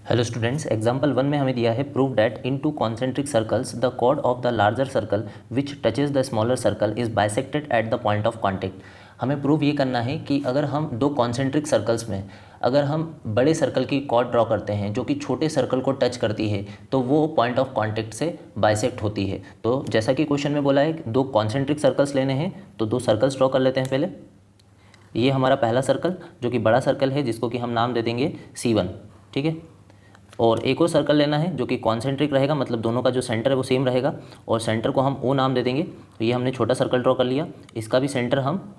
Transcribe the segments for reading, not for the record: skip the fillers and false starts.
Hello students, example 1 में हमें दिया है prove that in two concentric circles the chord of the larger circle which touches the smaller circle is bisected at the point of contact. हमें prove ये करना है कि अगर हम दो कॉन्सेंट्रिक सर्कल्स में अगर हम बड़े सर्कल की कॉर्ड ड्रॉ करते हैं जो कि छोटे सर्कल को टच करती है तो वो पॉइंट ऑफ कॉन्टेक्ट से बाइसेक्ट होती है। तो जैसा कि क्वेश्चन में बोला है दो कॉन्सेंट्रिक सर्कल्स लेने हैं, तो दो सर्कल्स ड्रॉ कर लेते हैं। पहले ये हमारा पहला सर्कल जो कि बड़ा सर्कल है जिसको कि हम नाम दे देंगे C1, ठीक है। और एक और सर्कल लेना है जो कि कॉन्सेंट्रिक रहेगा, मतलब दोनों का जो सेंटर है वो सेम रहेगा और सेंटर को हम O नाम दे देंगे। तो ये हमने छोटा सर्कल ड्रॉ कर लिया, इसका भी सेंटर हम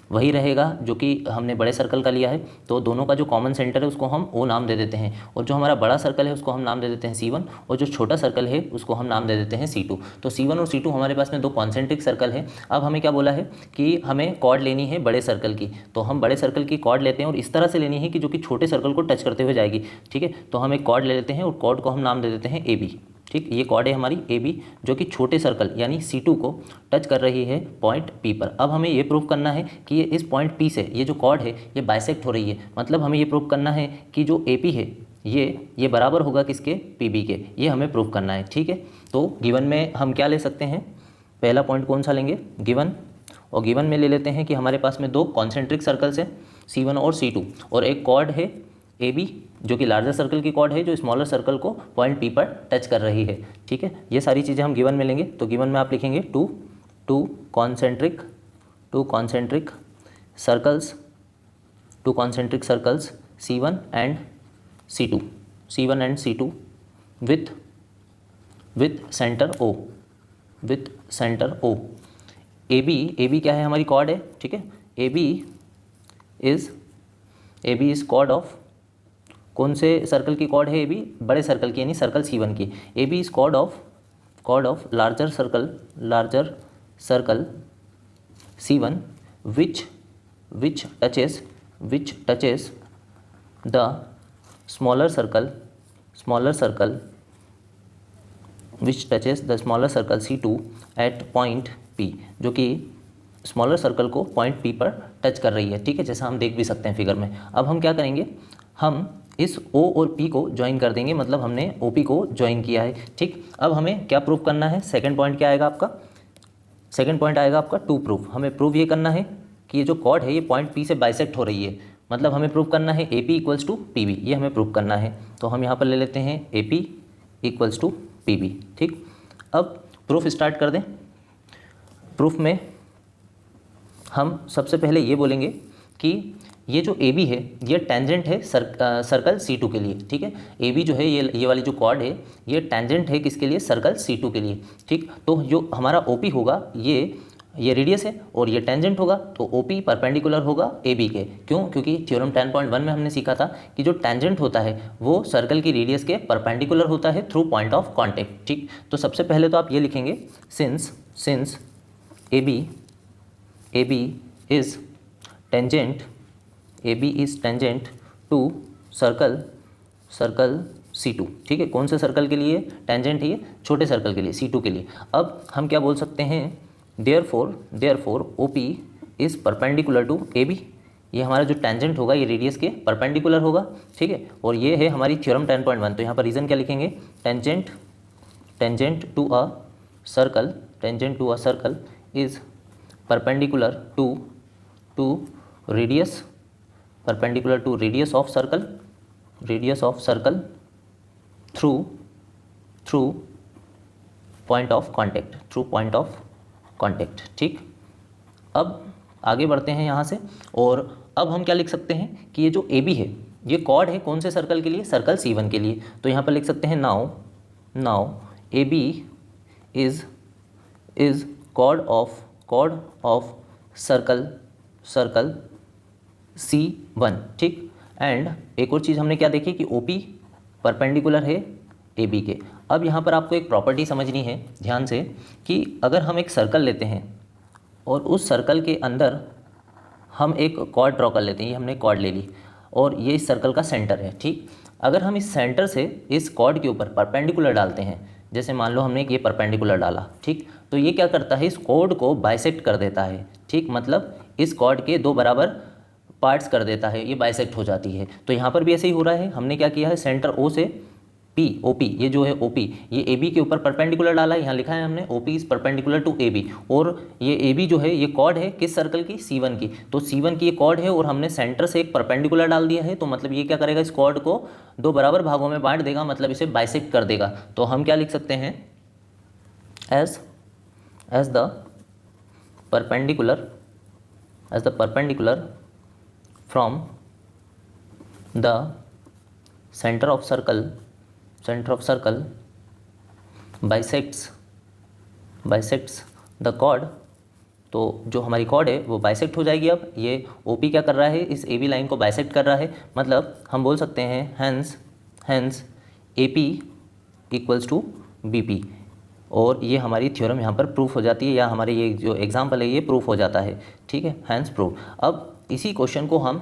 वही रहेगा जो कि हमने बड़े सर्कल का लिया है। तो दोनों का जो कॉमन सेंटर है उसको हम O नाम दे देते हैं और जो हमारा बड़ा सर्कल है उसको हम नाम दे देते हैं C1 और जो छोटा सर्कल है उसको हम नाम दे देते हैं C2। तो C1 और C2 हमारे पास में दो कॉन्सेंट्रिक सर्कल है। अब हमें क्या बोला है कि हमें कॉर्ड लेनी है बड़े सर्कल की, तो हम बड़े सर्कल की कॉर्ड लेते हैं और इस तरह से लेनी है कि जो कि छोटे सर्कल को टच करते हुए जाएगी, ठीक है। तो हम एक कॉर्ड ले लेते हैं और कॉर्ड को हम नाम दे देते हैं AB, ठीक। ये कॉर्ड है हमारी AB जो कि छोटे सर्कल यानी C2 को टच कर रही है पॉइंट P पर। अब हमें ये प्रूव करना है कि ये इस पॉइंट P से ये जो कॉर्ड है ये बाइसेक्ट हो रही है, मतलब हमें ये प्रूव करना है कि जो AP है ये बराबर होगा किसके, PB के। ये हमें प्रूव करना है, ठीक है। तो गिवन में हम क्या ले सकते हैं, पहला पॉइंट कौन सा लेंगे, गिवन। और गिवन में ले लेते हैं कि हमारे पास में दो कॉन्सेंट्रिक सर्कल्स हैं C1 और C2 और एक कॉर्ड है AB जो कि लार्जर सर्कल की कॉर्ड है जो स्मॉलर सर्कल को पॉइंट P पर टच कर रही है, ठीक है। ये सारी चीज़ें हम गिवन में लेंगे। तो गिवन में आप लिखेंगे to concentric circles C1 and C2 with centre O। AB क्या है, हमारी कॉर्ड है, ठीक है। AB इज कॉर्ड ऑफ, कौन से सर्कल की कॉर्ड है AB, बड़े सर्कल की यानी सर्कल C1 की। AB is chord of larger circle C1 which touches the smaller circle C2 at point P, जो कि स्मॉलर सर्कल को पॉइंट P पर टच कर रही है, ठीक है, जैसा हम देख भी सकते हैं फिगर में। अब हम क्या करेंगे, हम इस O और P को ज्वाइन कर देंगे, मतलब हमने OP को ज्वाइन किया है, ठीक। अब हमें क्या प्रूव करना है, सेकंड पॉइंट क्या आएगा आपका, सेकंड पॉइंट आएगा आपका टू प्रूफ। हमें प्रूव ये करना है कि ये जो कॉर्ड है ये पॉइंट P से बाइसेक्ट हो रही है, मतलब हमें प्रूव करना है AP इक्वल्स टू PB, ये हमें प्रूव करना है। तो हम यहाँ पर ले लेते हैं AP इक्वल्स टू PB, ठीक। अब प्रूफ स्टार्ट कर दें। प्रूफ में हम सबसे पहले ये बोलेंगे कि ये जो AB है ये टेंजेंट है सर्कल C2 के लिए, ठीक है। AB जो है ये वाली जो कॉर्ड है ये टेंजेंट है किसके लिए, सर्कल C2 के लिए, ठीक। तो जो हमारा OP होगा ये रेडियस है और ये टेंजेंट होगा, तो OP परपेंडिकुलर होगा AB के। क्यों, क्योंकि थ्योरम 10.1 में हमने सीखा था कि जो टेंजेंट होता है वो सर्कल की रेडियस के परपेंडिकुलर होता है थ्रू पॉइंट ऑफ कॉन्टेक्ट, ठीक। तो सबसे पहले तो आप ये लिखेंगे since AB is tangent to circle C2, ठीक है। कौन से सर्कल के लिए टेंजेंट है, ये छोटे सर्कल के लिए C2 के लिए। अब हम क्या बोल सकते हैं, therefore OP is perpendicular to AB, ये हमारा जो टेंजेंट होगा ये रेडियस के परपेंडिकुलर होगा, ठीक है। और ये है हमारी थ्योरम 10.1। तो यहाँ पर रीज़न क्या लिखेंगे, tangent to a circle is perpendicular to radius of circle through point of contact, ठीक। अब आगे बढ़ते हैं यहाँ से, और अब हम क्या लिख सकते हैं कि ये जो AB है ये कॉर्ड है कौन से सर्कल के लिए, सर्कल C1 के लिए। तो यहाँ पर लिख सकते हैं now AB is chord of circle C1, ठीक। एंड एक और चीज़ हमने क्या देखी कि OP परपेंडिकुलर है AB के। अब यहाँ पर आपको एक प्रॉपर्टी समझनी है ध्यान से कि अगर हम एक सर्कल लेते हैं और उस सर्कल के अंदर हम एक कॉर्ड ड्रॉ कर लेते हैं, ये हमने कॉर्ड ले ली और ये इस सर्कल का सेंटर है, ठीक। अगर हम इस सेंटर से इस कॉर्ड के ऊपर परपेंडिकुलर डालते हैं, जैसे मान लो हमने ये परपेंडिकुलर डाला, ठीक, तो ये क्या करता है, इस कॉर्ड को बाइसेक्ट कर देता है, ठीक। मतलब इस कॉर्ड के दो बराबर पार्ट्स कर देता है, ये बाइसेक्ट हो जाती है। तो यहाँ पर भी ऐसे ही हो रहा है। हमने क्या किया है, सेंटर ओ से पी, ओपी, ये जो है ओपी, ये ए बी के ऊपर परपेंडिकुलर डाला है। यहाँ लिखा है हमने OP is perpendicular to A B, और ये ए बी जो है ये कॉर्ड है किस सर्कल की, C1 की। तो C1 की ये कॉर्ड है और हमने सेंटर से एक परपेंडिकुलर डाल दिया है। तो मतलब ये क्या करेगा, इस कॉर्ड को दो बराबर भागों में बांट देगा, मतलब इसे बाइसेक्ट कर देगा। तो हम क्या लिख सकते हैं, as the perpendicular from the center of circle bisects the chord। तो जो हमारी कॉर्ड है वो बाइसेक्ट हो जाएगी। अब ये OP क्या कर रहा है, इस AB लाइन को बाइसेक्ट कर रहा है। मतलब हम बोल सकते हैं hence AP equals to BP, और ये हमारी थ्योरम यहाँ पर प्रूफ हो जाती है, या हमारे ये जो एग्जाम्पल है ये प्रूफ हो जाता है। ठीक है, हैंस प्रूफ। अब इसी क्वेश्चन को हम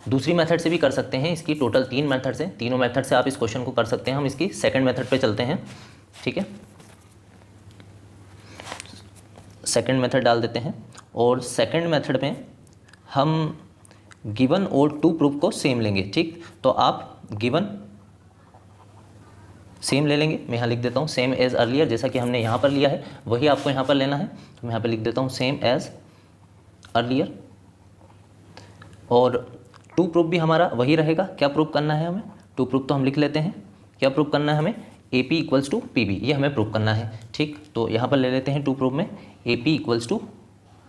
दूसरी मेथड से भी कर सकते हैं। इसकी टोटल 3 मेथड्स हैं, तीनों मेथड से आप इस क्वेश्चन को कर सकते हैं। हम इसकी सेकंड मेथड पे चलते हैं। ठीक है, सेकंड मेथड डाल देते हैं, और सेकंड मेथड में हम गिवन और टू प्रूफ को सेम लेंगे। ठीक, तो आप गिवन सेम ले लेंगे। मैं यहाँ लिख देता हूँ सेम एज अर्लियर, जैसा कि हमने यहाँ पर लिया है वही आपको यहाँ पर लेना है। तो मैं यहाँ पर लिख देता हूँ सेम एज अर्लियर, और टू प्रूफ भी हमारा वही रहेगा। क्या प्रूफ करना है हमें, टू प्रूफ तो हम लिख लेते हैं। क्या प्रूफ करना है हमें, AP इक्वल्स टू PB, ये हमें प्रूफ करना है। ठीक, तो यहाँ पर ले लेते हैं टू प्रूफ में AP इक्वल्स टू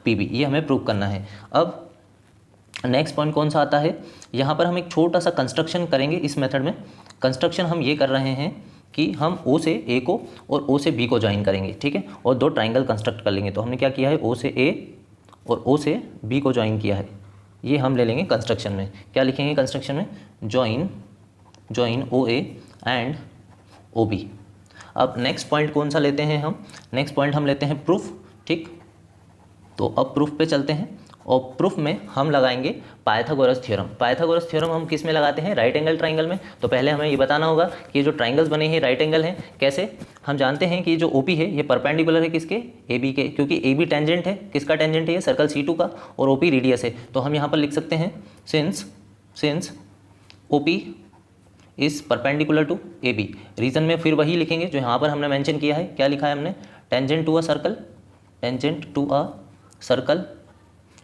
PB, ये हमें प्रूफ करना है। अब नेक्स्ट पॉइंट कौन सा आता है, यहाँ पर हम एक छोटा सा कंस्ट्रक्शन करेंगे इस मेथड में। कंस्ट्रक्शन हम ये कर रहे हैं कि हम O से A को और O से B को ज्वाइन करेंगे। ठीक है, और दो ट्राइंगल कंस्ट्रक्ट कर लेंगे। तो हमने क्या किया है, O से A और O से B को ज्वाइन किया है, ये हम ले लेंगे कंस्ट्रक्शन में। क्या लिखेंगे कंस्ट्रक्शन में, ज्वाइन OA एंड OB। अब नेक्स्ट पॉइंट कौन सा लेते हैं हम, नेक्स्ट पॉइंट हम लेते हैं प्रूफ। ठीक, तो अब प्रूफ पे चलते हैं, और प्रूफ में हम लगाएंगे पाइथागोरस थ्योरम। पाइथागोरस थ्योरम हम किस में लगाते हैं, राइट एंगल ट्राइंगल में। तो पहले हमें ये बताना होगा कि ये जो ट्राइंगल्स बने हैं राइट एंगल हैं। कैसे, हम जानते हैं कि जो OP है ये परपेंडिकुलर है किसके, AB के, क्योंकि AB टेंजेंट है, किसका टेंजेंट है ये, सर्कल C2 का, और OP रेडियस है। तो हम यहाँ पर लिख सकते हैं since OP is perpendicular to AB। Reason में फिर वही लिखेंगे जो यहाँ पर हमने मेंशन किया है। क्या लिखा है हमने, tangent to a circle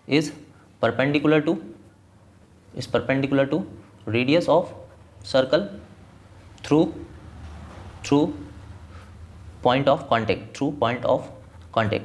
is perpendicular to radius of circle through point of contact।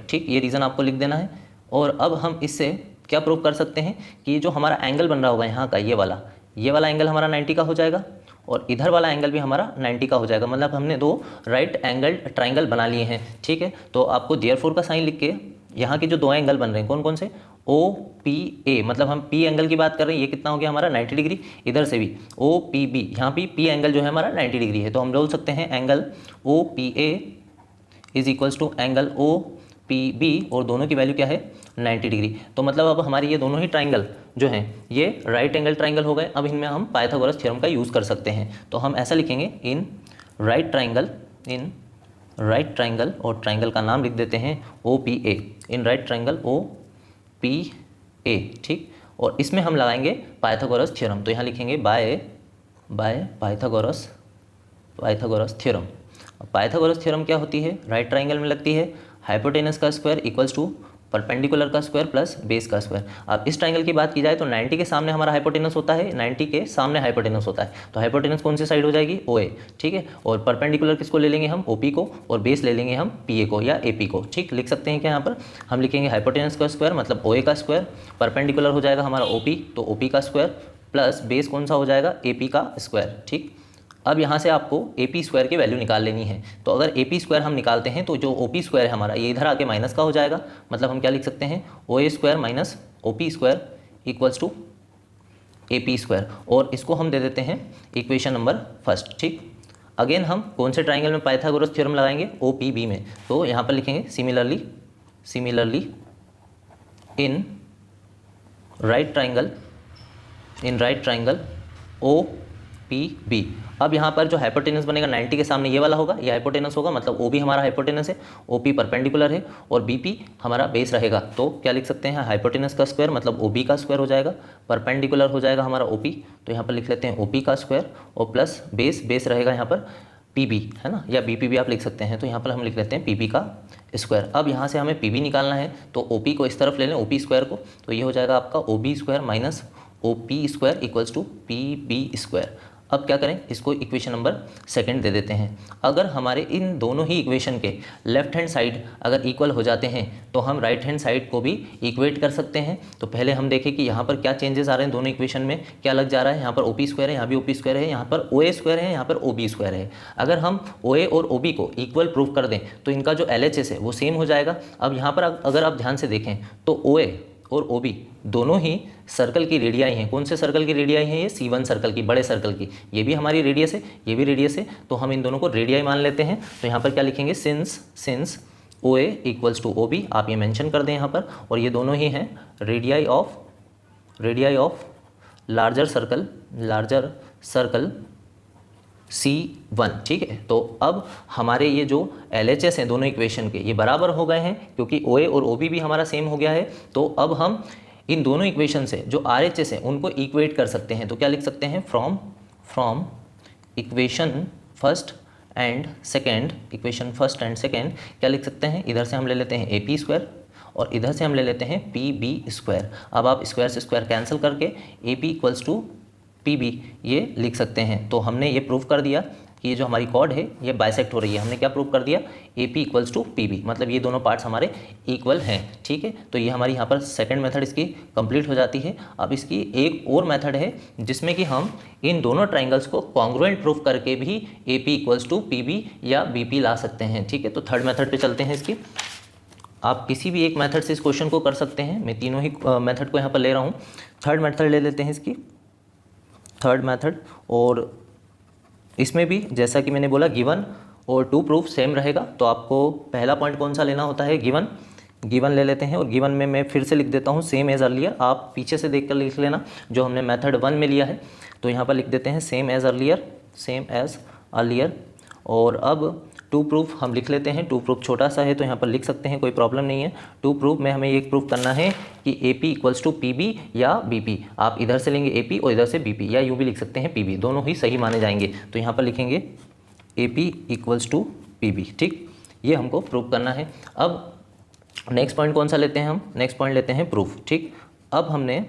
ठीक, ये रीज़न आपको लिख देना है। और अब हम इससे क्या प्रूव कर सकते हैं कि जो हमारा एंगल बन रहा होगा यहाँ का, ये वाला एंगल हमारा 90 का हो जाएगा, और इधर वाला एंगल भी हमारा 90 का हो जाएगा। मतलब हमने दो राइट एंगल ट्राइंगल बना लिए हैं। ठीक है, तो आपको देयरफॉर का साइन लिख के यहाँ के जो दो एंगल बन रहे हैं कौन से, OPA, मतलब हम P एंगल की बात कर रहे हैं, ये कितना हो गया हमारा 90 डिग्री। इधर से भी OPB, यहाँ भी P एंगल जो है हमारा 90 डिग्री है। तो हम बोल सकते हैं angle OPA is equals to angle OPB, और दोनों की वैल्यू क्या है 90 डिग्री। तो मतलब अब हमारी ये दोनों ही ट्राइंगल जो हैं ये राइट एंगल ट्राइंगल हो गए। अब इनमें हम पाइथागोरस थ्योरम का यूज़ कर सकते हैं। तो हम ऐसा लिखेंगे, इन राइट ट्राइंगल, और ट्राइंगल का नाम लिख देते हैं OPA, in right triangle OPA। ठीक, और इसमें हम लगाएंगे पाइथागोरस थ्योरम। तो यहाँ लिखेंगे by Pythagoras theorem. Pythagoras theorem क्या होती है, राइट ट्राइंगल में लगती है हाइपोटेनस का स्क्वायर इक्वल्स टू परपेंडिकुलर का स्क्वायर प्लस बेस का स्क्वायर। अब इस ट्राइंगल की बात की जाए तो 90 के सामने हमारा हाइपोटेनस होता है, 90 के सामने हाइपोटेनस होता है। तो हाइपोटेनस कौन सी साइड हो जाएगी, OA। ठीक है, और परपेंडिकुलर किसको ले लेंगे हम, OP को, और बेस ले लेंगे हम PA को या AP को। ठीक, लिख सकते हैं क्या यहाँ पर हम लिखेंगे हाइपोटेनस का स्क्वायर मतलब OA का स्क्वायर, परपेंडिकुलर हो जाएगा हमारा OP, तो OP का स्क्वायर, प्लस बेस कौन सा हो जाएगा, AP का स्क्वायर। ठीक, अब यहाँ से आपको AP स्क्वायर की वैल्यू निकाल लेनी है। तो अगर AP स्क्वायर हम निकालते हैं तो जो OP स्क्वायर है हमारा ये इधर आके माइनस का हो जाएगा। मतलब हम क्या लिख सकते हैं, OA square minus OP square equals to AP square, और इसको हम दे देते हैं इक्वेशन नंबर फर्स्ट। ठीक, अगेन हम कौन से ट्राइंगल में पाइथागोरस थ्योरम लगाएंगे, OPB में। तो यहाँ पर लिखेंगे similarly in right triangle OPB। अब यहाँ पर जो हाइपोटेनस बनेगा 90 के सामने ये वाला होगा, ये हाइपोटेनस होगा, मतलब OB हमारा हाइपोटेनस है, OP परपेंडिकुलर है और BP हमारा बेस रहेगा। तो क्या लिख सकते हैं, हाइपोटेनस का स्क्वायर मतलब OB का स्क्वायर हो जाएगा, परपेंडिकुलर हो जाएगा हमारा OP, तो यहाँ पर लिख लेते हैं OP का स्क्वायर और प्लस बेस रहेगा यहाँ पर PB, है ना, या BP भी आप लिख सकते हैं। तो यहाँ पर हम लिख लेते हैं PB का स्क्वायर। अब यहाँ से हमें PB निकालना है, तो OP को इस तरफ ले लें, OP स्क्वायर को, तो ये हो जाएगा आपका OB square minus OP square equals to PB square. अब क्या करें, इसको इक्वेशन नंबर सेकंड दे देते हैं। अगर हमारे इन दोनों ही इक्वेशन के लेफ्ट हैंड साइड अगर इक्वल हो जाते हैं तो हम राइट हैंड साइड को भी इक्वेट कर सकते हैं। तो पहले हम देखें कि यहाँ पर क्या चेंजेस आ रहे हैं, दोनों इक्वेशन में क्या लग जा रहा है। यहाँ पर OP स्क्वायर है, यहाँ भी OP स्क्वायर है, यहाँ पर OA स्क्वायर है, यहाँ पर OB स्क्वायर है। अगर हम OA और OB को इक्वल प्रूव कर दें तो इनका जो LHS है वो सेम हो जाएगा। अब यहाँ पर अगर आप ध्यान से देखें तो OA और OB दोनों ही सर्कल की रेडियाई हैं। कौन से सर्कल की रेडियाई हैं, ये C1 सर्कल की, बड़े सर्कल की। ये भी हमारी रेडियस है, ये भी रेडियस है, तो हम इन दोनों को रेडियाई मान लेते हैं। तो यहाँ पर क्या लिखेंगे, since OA equals to OB, आप ये मेंशन कर दें यहाँ पर, और ये दोनों ही हैं radii of larger circle C1, ठीक है। तो अब हमारे ये जो LHS हैं दोनों इक्वेशन के, ये बराबर हो गए हैं क्योंकि OA और OB भी हमारा सेम हो गया है। तो अब हम इन दोनों इक्वेशन से जो RHS है उनको इक्वेट कर सकते हैं। तो क्या लिख सकते हैं, from equation first and second क्या लिख सकते हैं, इधर से हम ले लेते हैं AP स्क्वायर और इधर से हम ले लेते हैं PB स्क्वायर। अब आप स्क्वायर से स्क्वायर कैंसिल करके AP इक्वल्स टू PB ये लिख सकते हैं। तो हमने ये प्रूव कर दिया कि ये जो हमारी कॉर्ड है ये बाइसेक्ट हो रही है। हमने क्या प्रूव कर दिया, AP इक्वल्स टू PB, मतलब ये दोनों पार्ट्स हमारे इक्वल हैं, ठीक है। तो ये हमारी यहाँ पर सेकंड मेथड इसकी कंप्लीट हो जाती है। अब इसकी एक और मेथड है जिसमें कि हम इन दोनों ट्राइंगल्स को कॉन्ग्रुएंट प्रूफ करके भी AP इक्वल्स टू PB या BP ला सकते हैं, ठीक है। तो थर्ड मेथड पर चलते हैं इसकी। आप किसी भी एक मेथड से इस क्वेश्चन को कर सकते हैं, मैं तीनों ही मेथड को यहाँ पर ले रहा हूँ। थर्ड मेथड ले लेते हैं इसकी, थर्ड मेथड, और इसमें भी जैसा कि मैंने बोला गिवन और टू प्रूफ सेम रहेगा। तो आपको पहला पॉइंट कौन सा लेना होता है, गिवन ले लेते हैं। और गिवन में मैं फिर से लिख देता हूँ सेम एज अर्लियर, आप पीछे से देख कर लिख लेना जो हमने मेथड 1 में लिया है। तो यहाँ पर लिख देते हैं सेम एज अर्लियर। और अब टू प्रूफ हम लिख लेते हैं। टू प्रूफ छोटा सा है तो यहाँ पर लिख सकते हैं, कोई प्रॉब्लम नहीं है। टू प्रूफ में हमें ये प्रूफ करना है कि AP इक्वल्स टू PB या BP। आप इधर से लेंगे AP और इधर से BP, या यूँ भी लिख सकते हैं PB, दोनों ही सही माने जाएंगे। तो यहाँ पर लिखेंगे AP इक्वल्स टू PB, ठीक, ये हमको प्रूफ करना है। अब नेक्स्ट पॉइंट कौन सा लेते हैं हम, नेक्स्ट पॉइंट लेते हैं प्रूफ, ठीक। अब हमने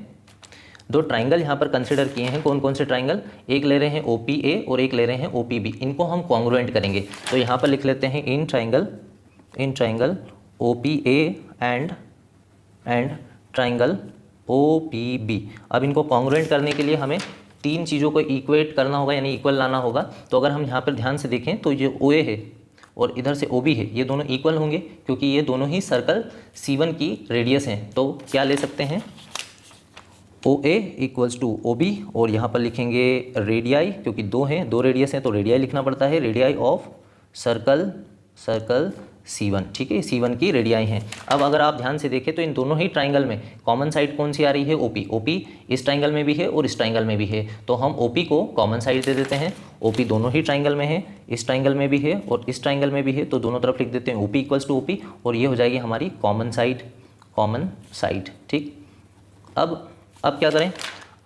दो ट्राइंगल यहाँ पर कंसिडर किए हैं। कौन कौन से ट्राइंगल, एक ले रहे हैं OPA और एक ले रहे हैं OPB। इनको हम कॉन्ग्रुएंट करेंगे। तो यहाँ पर लिख लेते हैं in triangle OPA and triangle OPB। अब इनको कॉन्ग्रुएंट करने के लिए हमें तीन चीज़ों को इक्वेट करना होगा, यानी इक्वल लाना होगा। तो अगर हम यहाँ पर ध्यान से देखें तो ये OA है और इधर से OB है, ये दोनों इक्वल होंगे क्योंकि ये दोनों ही सर्कल C1 की रेडियस हैं। तो क्या ले सकते हैं, OA इक्वल्स टू OB, और यहाँ पर लिखेंगे रेडियाई, क्योंकि दो हैं, दो रेडियस हैं तो रेडियाई लिखना पड़ता है, रेडियाई ऑफ सर्कल C1, ठीक है, C1 की रेडियाई हैं। अब अगर आप ध्यान से देखें तो इन दोनों ही ट्राइंगल में कॉमन साइड कौन सी आ रही है, OP इस ट्राइंगल में भी है और इस ट्राइंगल में भी है। तो हम OP को कॉमन साइड दे देते हैं। OP दोनों ही ट्राइंगल में है, इस ट्राइंगल में भी है और इस ट्राइंगल में भी है, तो दोनों तरफ लिख देते हैं OP इक्वल्स टू OP, और ये हो जाएगी हमारी कॉमन साइड, ठीक। अब क्या करें,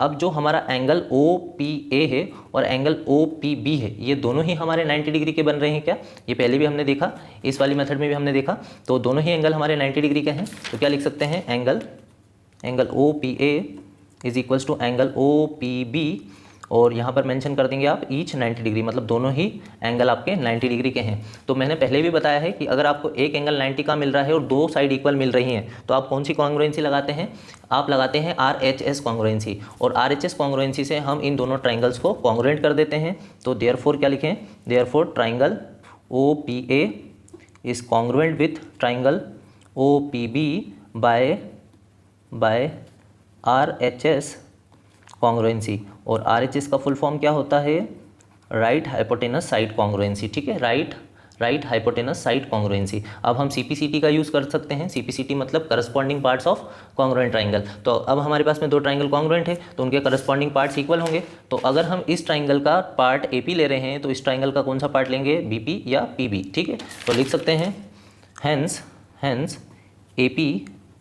अब जो हमारा एंगल OPA है और एंगल OPB है, ये दोनों ही हमारे 90 डिग्री के बन रहे हैं क्या, ये पहले भी हमने देखा, इस वाली मेथड में भी हमने देखा। तो दोनों ही एंगल हमारे 90 डिग्री के हैं। तो क्या लिख सकते हैं, angle OPA is equals to angle OPB, और यहाँ पर मेंशन कर देंगे आप ईच 90 डिग्री, मतलब दोनों ही एंगल आपके 90 डिग्री के हैं। तो मैंने पहले भी बताया है कि अगर आपको एक एंगल 90 का मिल रहा है और दो साइड इक्वल मिल रही हैं तो आप कौन सी कॉन्ग्रुएंसी लगाते हैं, आप लगाते हैं RHS कॉन्ग्रुएंसी, और RHS कॉन्ग्रुएंसी से हम इन दोनों ट्राइंगल्स को कॉन्ग्रुएंट कर देते हैं। तो देयरफॉर क्या लिखें, therefore triangle OPA is congruent with triangle OPB by RHS congruency. और RHS का फुल फॉर्म क्या होता है, राइट हाइपोटेनस साइड कॉन्ग्रुएंसी, ठीक है, right right hypotenuse side congruency. अब हम CPCT का यूज़ कर सकते हैं। CPCT मतलब corresponding parts of congruent triangle. तो अब हमारे पास में दो ट्राइंगल कॉन्ग्रुएंट है तो उनके करस्पॉन्डिंग पार्ट्स इक्वल होंगे। तो अगर हम इस ट्राइंगल का पार्ट AP ले रहे हैं तो इस ट्राइंगल का कौन सा पार्ट लेंगे, BP या PB। ठीक है, तो लिख सकते हैं hence AP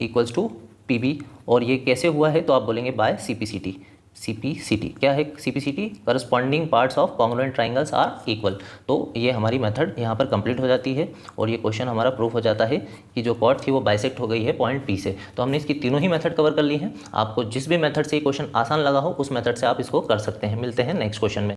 equals to PB। और ये कैसे हुआ है तो आप बोलेंगे बाय CPCT। CPCT क्या है, CPCT corresponding parts of congruent triangles are equal. तो ये हमारी मेथड यहाँ पर कंप्लीट हो जाती है और ये क्वेश्चन हमारा प्रूफ हो जाता है कि जो कॉर्ड थी वो बाइसेक्ट हो गई है पॉइंट P से। तो हमने इसकी तीनों ही मेथड कवर कर ली हैं। आपको जिस भी मेथड से ये क्वेश्चन आसान लगा हो उस मेथड से आप इसको कर सकते हैं। मिलते हैं नेक्स्ट क्वेश्चन में।